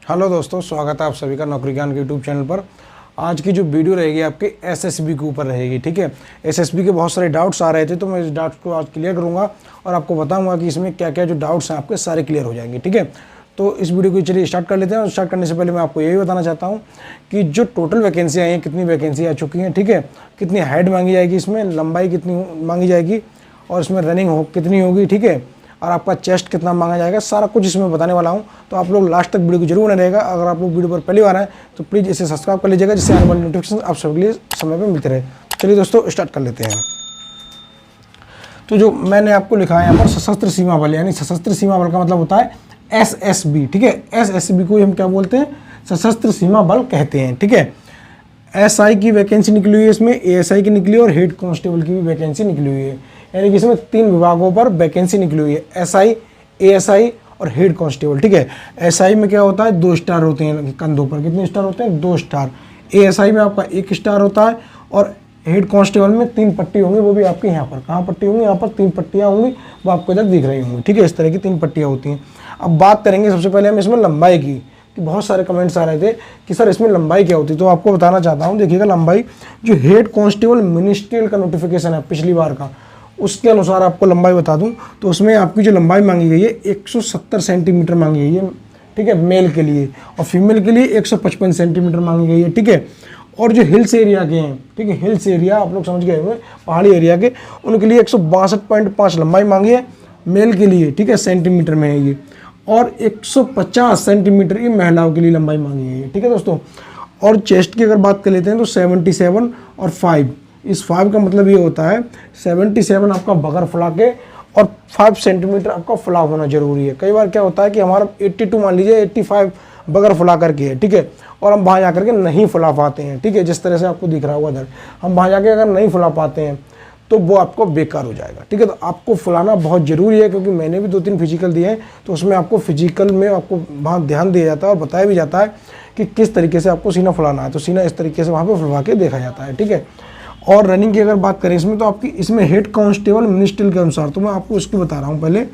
Hello दोस्तों, स्वागत है आप सभी का नौकरी ज्ञान के यूट्यूब चैनल पर। आज की जो वीडियो रहेगी आपके एसएसबी के ऊपर रहेगी। ठीक है, एसएसबी के बहुत सारे डाउट्स आ रहे थे तो मैं इस डाउट्स को आज क्लियर करूंगा और आपको बताऊंगा कि इसमें क्या क्या जो डाउट्स हैं आपके सारे क्लियर हो जाएंगे। ठीक है, तो इस वीडियो को चलिए स्टार्ट कर लेते हैं। और स्टार्ट करने से पहले मैं आपको यही बताना चाहता हूँ कि जो टोटल वैकेंसी आई हैं, कितनी वैकेंसी आ चुकी हैं, ठीक है, कितनी हाइट मांगी जाएगी, इसमें लंबाई कितनी मांगी जाएगी और इसमें रनिंग कितनी होगी, ठीक है, और आपका चेस्ट कितना मांगा जाएगा, सारा कुछ इसमें बताने वाला हूं। तो आप लोग लास्ट तक वीडियो को जरूर बने रहेगा। अगर आप लोग वीडियो पर पहली बार आए तो प्लीज़ इसे सब्सक्राइब कर लीजिएगा, जिससे आने वाली नोटिफिकेशन आप सबके लिए समय पर मिलते रहे। चलिए दोस्तों स्टार्ट कर लेते हैं। तो जो मैंने आपको लिखा है यहाँ पर सशस्त्र सीमा बल, यानी सशस्त्र सीमा बल का मतलब होता है एसएसबी। ठीक है, एसएसबी को हम क्या बोलते हैं, सशस्त्र सीमा बल कहते हैं। ठीक है, एसआई की वैकेंसी निकली हुई है, इसमें एएसआई की निकली है और हेड कांस्टेबल की भी वैकेंसी निकली हुई है। यानी कि इसमें 3 विभागों पर वैकेंसी निकली हुई है, एसआई, एएसआई और हेड कांस्टेबल। ठीक है, एसआई में क्या होता है, 2 स्टार होते हैं कंधों पर। कितने स्टार होते हैं, 2 स्टार। एएसआई में आपका 1 स्टार होता है और हेड कांस्टेबल में 3 पट्टी होंगी, वो भी आपके यहाँ पर। कहाँ पट्टी होंगी, यहाँ पर 3 पट्टियाँ होंगी, वो आपको इधर दिख रही होंगी। ठीक है, इस तरह की 3 पट्टियाँ होती हैं। अब बात करेंगे सबसे पहले हम इसमें लंबाई की, कि बहुत सारे कमेंट्स आ रहे थे कि सर इसमें लंबाई क्या होती है। तो आपको बताना चाहता हूँ, देखिएगा लंबाई, जो हेड कांस्टेबल मिनिस्ट्रियल का नोटिफिकेशन है पिछली बार का, उसके अनुसार आपको लंबाई बता दूं तो उसमें आपकी जो लंबाई मांगी गई है 170 सेंटीमीटर मांगी गई है। ठीक है, मेल के लिए, और फीमेल के लिए 155 सेंटीमीटर मांगी गई है। ठीक है, और जो हिल्स एरिया के हैं, ठीक है, हिल्स एरिया आप लोग समझ गए होंगे, पहाड़ी एरिया के, उनके लिए 162.5 लंबाई मांगी है मेल के लिए। ठीक है, सेंटीमीटर में है ये, और 150 सेंटीमीटर की महिलाओं के लिए लंबाई मांगी गई है। ठीक है दोस्तों, और चेस्ट की अगर बात कर लेते हैं तो 77 और 5, इस 5 का मतलब ये होता है 77 आपका बगर फुला के और 5 सेंटीमीटर आपका फुला होना जरूरी है। कई बार क्या होता है कि हमारा 82 मान लीजिए 85 बगर फुला करके है, ठीक है, और हम वहाँ जाकर के नहीं फुला पाते हैं। ठीक है, जिस तरह से आपको दिख रहा होगा इधर, हम वहाँ जाके अगर नहीं फुला पाते हैं तो वो आपको बेकार हो जाएगा। ठीक है, तो आपको फुलाना बहुत ज़रूरी है, क्योंकि मैंने भी 2-3 फिजिकल दिए हैं तो उसमें आपको फिजिकल में आपको वहाँ ध्यान दिया जाता है और बताया भी जाता है कि किस तरीके से आपको सीना फुलाना है। तो सीना इस तरीके से वहाँ पर फुलवा के देखा जाता है। ठीक है, और रनिंग की अगर बात करें इसमें, तो आपकी इसमें हेड कांस्टेबल मिनिस्ट्रियल के अनुसार, तो मैं आपको इसकी बता रहा हूँ पहले,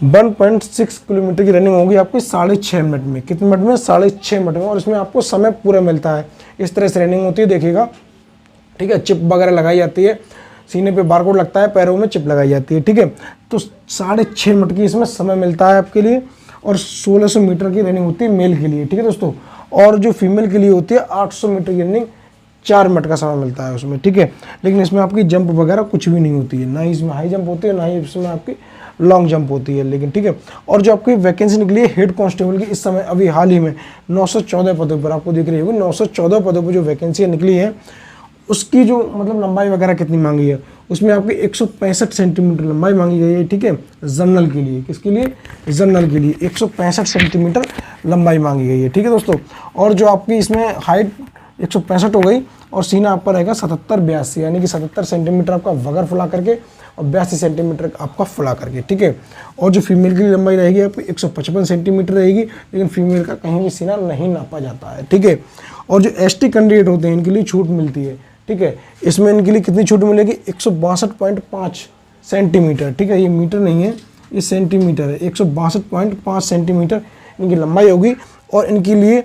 1.6 किलोमीटर की रनिंग होगी आपकी 6.5 मिनट में। कितने मिनट में, 6.5 मिनट में, और इसमें आपको समय पूरा मिलता है। इस तरह से रनिंग होती है, देखिएगा। ठीक है, चिप वगैरह लगाई जाती है, सीने पे बारकोड लगता है, पैरों में चिप लगाई जाती है। ठीक है, तो 6.5 मिनट की इसमें समय मिलता है आपके लिए, और 1600 मीटर की रनिंग होती है मेल के लिए। ठीक है दोस्तों, और जो फीमेल के लिए होती है 800 मीटर की रनिंग, 4 मिनट का समय मिलता है उसमें। ठीक है, लेकिन इसमें आपकी जंप वगैरह कुछ भी नहीं होती है, ना ही इसमें हाई जंप होती है, ना ही इसमें आपकी लॉन्ग जंप होती है। लेकिन ठीक है, और जो आपकी वैकेंसी निकली है हेड कांस्टेबल की, इस समय अभी हाल ही में 914 पदों पर आपको दिख रही होगी, 914 पदों पर जो वैकेंसी निकली है, उसकी जो मतलब लंबाई वगैरह कितनी मांगी है, उसमें आपकी 165 सेंटीमीटर लंबाई मांगी गई है। ठीक है, जनरल के लिए, किसके लिए, जनरल के लिए 165 सेंटीमीटर लंबाई मांगी गई है। ठीक है दोस्तों, और जो आपकी इसमें हाइट 165 हो गई, और सीना आपका रहेगा 77-82, यानी कि 77 सेंटीमीटर आपका वगर फुला करके और 82 सेंटीमीटर आपका फुला करके। ठीक है, और जो फीमेल की लंबाई रहेगी आपकी 155 सेंटीमीटर रहेगी, लेकिन फीमेल का कहीं भी सीना नहीं नापा जाता है। ठीक है, और जो एसटी कैंडिडेट होते हैं इनके लिए छूट मिलती है। ठीक है, इसमें इनके लिए कितनी छूट मिलेगी, 162.5 सेंटीमीटर। ठीक है, ये मीटर नहीं है, ये सेंटीमीटर है। 162.5 सेंटीमीटर इनकी लंबाई होगी, और इनके लिए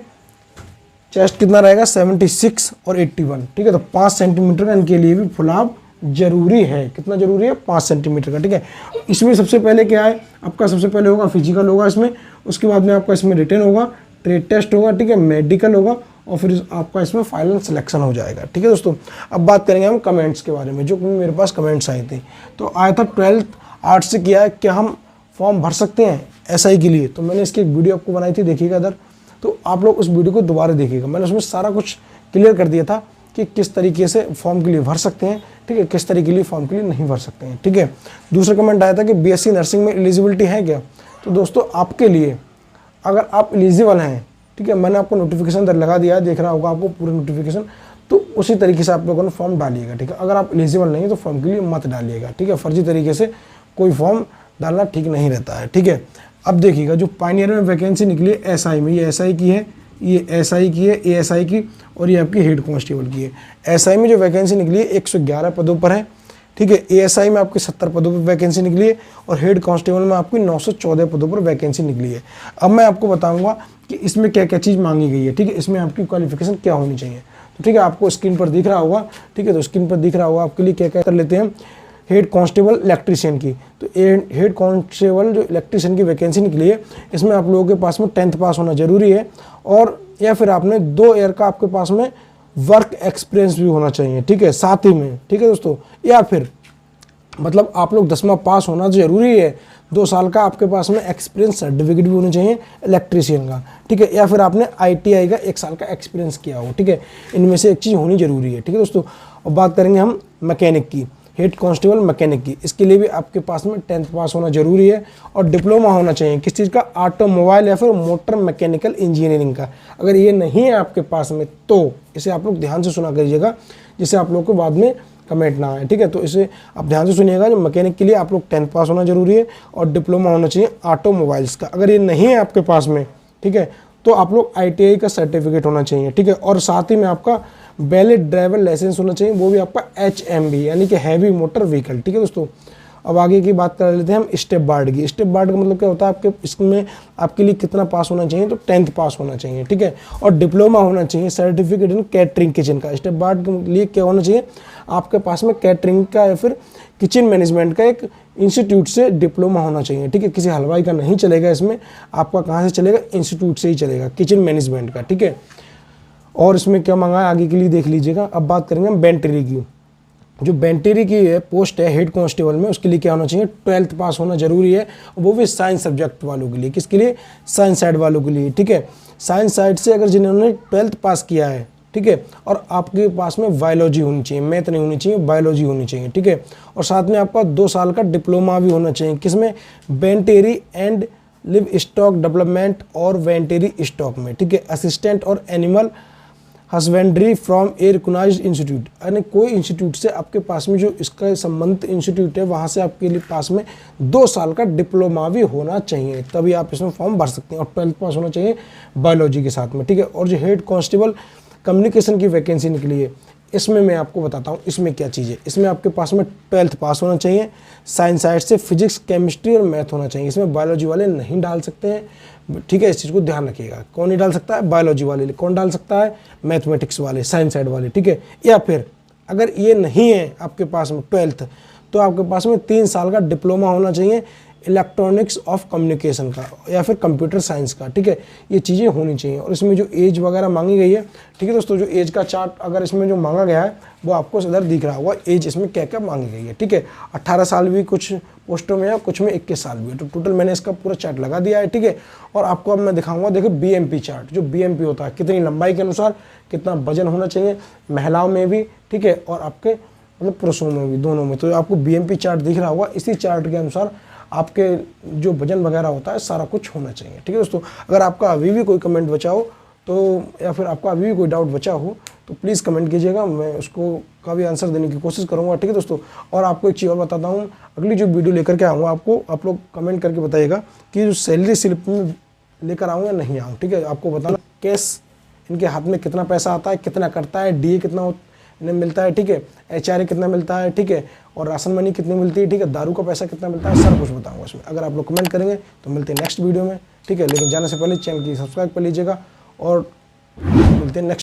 चेस्ट कितना रहेगा, 76 और 81। ठीक है, तो 5 सेंटीमीटर का इनके लिए भी फुलाव जरूरी है। कितना जरूरी है, 5 सेंटीमीटर का। ठीक है, इसमें सबसे पहले क्या है आपका, सबसे पहले होगा फिजिकल होगा इसमें, उसके बाद में आपका इसमें रिटन होगा, ट्रेड टेस्ट होगा, ठीक है, मेडिकल होगा, और फिर आपका इसमें फाइनल सिलेक्शन हो जाएगा। ठीक है दोस्तों, अब बात करेंगे हम कमेंट्स के बारे में, जो मेरे पास कमेंट्स आए थे। तो आया था 12th आर्ट्स से किया है, क्या हम फॉर्म भर सकते हैं एसआई के लिए। तो मैंने इसकी एक वीडियो आपको बनाई थी, देखिएगा इधर, तो आप लोग उस वीडियो को दोबारा देखिएगा। मैंने उसमें सारा कुछ क्लियर कर दिया था कि किस तरीके से फॉर्म के लिए भर सकते हैं, ठीक है, किस तरीके के लिए फॉर्म के लिए नहीं भर सकते हैं। ठीक है, दूसरा कमेंट आया था कि बीएससी नर्सिंग में एलिजिबिलिटी है क्या। तो दोस्तों आपके लिए, अगर आप एलिजिबल हैं, ठीक है, मैंने आपको नोटिफिकेशन इधर लगा दिया है, देख रहा होगा आपको पूरा नोटिफिकेशन, तो उसी तरीके से आप लोगों ने फॉर्म डालिएगा। ठीक है, अगर आप एलिजिबल नहीं है तो फॉर्म के लिए मत डालिएगा। ठीक है, फर्जी तरीके से कोई फॉर्म डालना ठीक नहीं रहता है। ठीक है, अब देखिएगा जो पायनियर में वैकेंसी निकली है एसआई में, ये एसआई की है, ये एसआई की है, एएसआई की, और ये आपकी हेड कांस्टेबल की है। एसआई में जो वैकेंसी निकली है 111 पदों पर है। ठीक है, एएसआई में आपकी 70 पदों पर वैकेंसी निकली है और हेड कांस्टेबल में आपकी 914 पदों पर वैकेंसी निकली है। अब मैं आपको बताऊंगा कि इसमें क्या क्या चीज़ मांगी गई है, ठीक है, इसमें आपकी क्वालिफिकेशन क्या होनी चाहिए। तो ठीक है, आपको स्क्रीन पर दिख रहा होगा, ठीक है, तो स्क्रीन पर दिख रहा होगा आपके लिए क्या क्या कर लेते हैं। हेड कांस्टेबल इलेक्ट्रीशियन की, तो हेड कांस्टेबल जो इलेक्ट्रीशियन की वैकेंसी निकली है, इसमें आप लोगों के पास में 10th पास होना जरूरी है, और या फिर आपने 2 ईयर का आपके पास में वर्क एक्सपीरियंस भी होना चाहिए, ठीक है, साथ ही में, ठीक है दोस्तों, या फिर मतलब आप लोग 10वां पास होना जरूरी है, 2 साल का आपके पास में एक्सपीरियंस सर्टिफिकेट भी होना चाहिए इलेक्ट्रीशियन का, ठीक है, या फिर आपने ITI का 1 साल का एक्सपीरियंस किया हो, ठीक है, इनमें से एक चीज़ होनी जरूरी है, ठीक है दोस्तों। और बात करेंगे हम मैकेनिक की, हेड कांस्टेबल मैकेनिक की, इसके लिए भी आपके पास में 10th पास होना जरूरी है, और डिप्लोमा होना चाहिए किस चीज़ का, ऑटोमोबाइल या फिर मोटर मैकेनिकल इंजीनियरिंग का। अगर ये नहीं है आपके पास में तो इसे आप लोग ध्यान से सुना करिएगा, जिससे आप लोग को बाद में कमेंट ना आए, ठीक है। तो इसे आप ध्यान से सुनिएगा, जो मैकेनिक के लिए आप लोग 10th पास होना जरूरी है, और डिप्लोमा होना चाहिए ऑटोमोबाइल्स का। अगर ये नहीं है आपके पास में, ठीक है, तो आप लोग ITI का सर्टिफिकेट होना चाहिए, ठीक है, और साथ ही में आपका वैलिड ड्राइवर लाइसेंस होना चाहिए, वो भी आपका HMV यानी कि हैवी मोटर व्हीकल, ठीक है दोस्तों। अब आगे की बात कर लेते हैं हम स्टेप बार्ड की। स्टेप बार्ड का मतलब क्या होता है, आपके इसमें आपके लिए कितना पास होना चाहिए, तो 10th पास होना चाहिए, ठीक है, और डिप्लोमा होना चाहिए सर्टिफिकेट इन कैटरिंग किचन का। स्टेप बार्ड के लिए क्या होना चाहिए, आपके पास में कैटरिंग का या फिर किचन मैनेजमेंट का एक इंस्टीट्यूट से डिप्लोमा होना चाहिए, ठीक है, किसी हलवाई का नहीं चलेगा इसमें, आपका कहाँ से चलेगा, इंस्टीट्यूट से ही चलेगा किचन मैनेजमेंट का, ठीक है। और इसमें क्या मांगा है आगे के लिए देख लीजिएगा। अब बात करेंगे हम बेंटेरी की। जो बेंटेरी की है पोस्ट है हेड कांस्टेबल में, उसके लिए क्या होना चाहिए, 12th पास होना जरूरी है, वो भी साइंस सब्जेक्ट वालों के लिए। किसके लिए, साइंस साइड वालों के लिए, ठीक है। साइंस साइड से अगर जिन्होंने 12th पास किया है, ठीक है, और आपके पास में बायोलॉजी होनी चाहिए, मैथ नहीं होनी चाहिए, बायोलॉजी होनी चाहिए, ठीक है, और साथ में आपका 2 साल का डिप्लोमा भी होना चाहिए, किसमें, बेंटेरी एंड लिव स्टॉक डेवलपमेंट और वेंटेरी स्टॉक में, ठीक है, असिस्टेंट और animal husbandry from a recognised institute, यानी कोई इंस्टीट्यूट से आपके पास में जो इसका संबंधित इंस्टीट्यूट है, वहाँ से आपके लिए पास में 2 साल का डिप्लोमा भी होना चाहिए, तभी आप इसमें फॉर्म भर सकते हैं, और 12th पास होना चाहिए बायोलॉजी के साथ में, ठीक है। और जो हेड कांस्टेबल कम्युनिकेशन की वैकेंसी निकली है, इसमें मैं आपको बताता हूँ इसमें क्या चीज़ है। इसमें आपके पास में 12th पास होना चाहिए, साइंस साइड से फिजिक्स केमिस्ट्री और मैथ होना चाहिए, इसमें बायोलॉजी वाले नहीं डाल सकते हैं, ठीक है, इस चीज़ को ध्यान रखिएगा। कौन नहीं डाल सकता है, बायोलॉजी वाले। कौन डाल सकता है, मैथमेटिक्स वाले, साइंस साइड वाले, ठीक है। या फिर अगर ये नहीं है आपके पास में 12th, तो आपके पास में 3 साल का डिप्लोमा होना चाहिए इलेक्ट्रॉनिक्स ऑफ कम्युनिकेशन का या फिर कंप्यूटर साइंस का, ठीक है, ये चीज़ें होनी चाहिए। और इसमें जो एज वगैरह मांगी गई है, ठीक है दोस्तों, जो एज का चार्ट अगर इसमें जो मांगा गया है वो आपको इधर दिख रहा होगा, एज इसमें क्या क्या मांगी गई है, ठीक है। 18 साल भी कुछ पोस्टों में है, कुछ में 21 साल भी है, तो टोटल मैंने इसका पूरा चार्ट लगा दिया है, ठीक है। और आपको अब मैं दिखाऊंगा, देखो BMP चार्ट, जो BMP होता है, कितनी लंबाई के अनुसार कितना वजन होना चाहिए, महिलाओं में भी, ठीक है, और आपके मतलब पुरुषों में भी, दोनों में। तो आपको BMP चार्ट दिख रहा होगा, इसी चार्ट के अनुसार आपके जो वजन वगैरह होता है सारा कुछ होना चाहिए, ठीक है दोस्तों। अगर आपका अभी भी कोई कमेंट बचा हो तो, या फिर आपका अभी भी कोई डाउट बचा हो, तो प्लीज़ कमेंट कीजिएगा, मैं उसको का भी आंसर देने की कोशिश करूँगा, ठीक है दोस्तों। और आपको एक चीज़ और बताता हूँ, अगली जो वीडियो लेकर के आऊँगा आपको, आप लोग कमेंट करके बताइएगा कि जो सैलरी स्लिप में लेकर आऊँ या नहीं आऊँ, ठीक है। आपको बताना कैश इनके हाथ में कितना पैसा आता है, कितना करता है, DA कितना इन्हें मिलता है, ठीक है, HRA कितना मिलता है, ठीक है, और राशन मनी कितनी मिलती है, ठीक है, दारू का पैसा कितना मिलता है, सब कुछ बताऊंगा इसमें। अगर आप लोग कमेंट करेंगे तो मिलते हैं नेक्स्ट वीडियो में, ठीक है। लेकिन जाने से पहले चैनल की सब्सक्राइब कर लीजिएगा, और मिलते हैं नेक्स्ट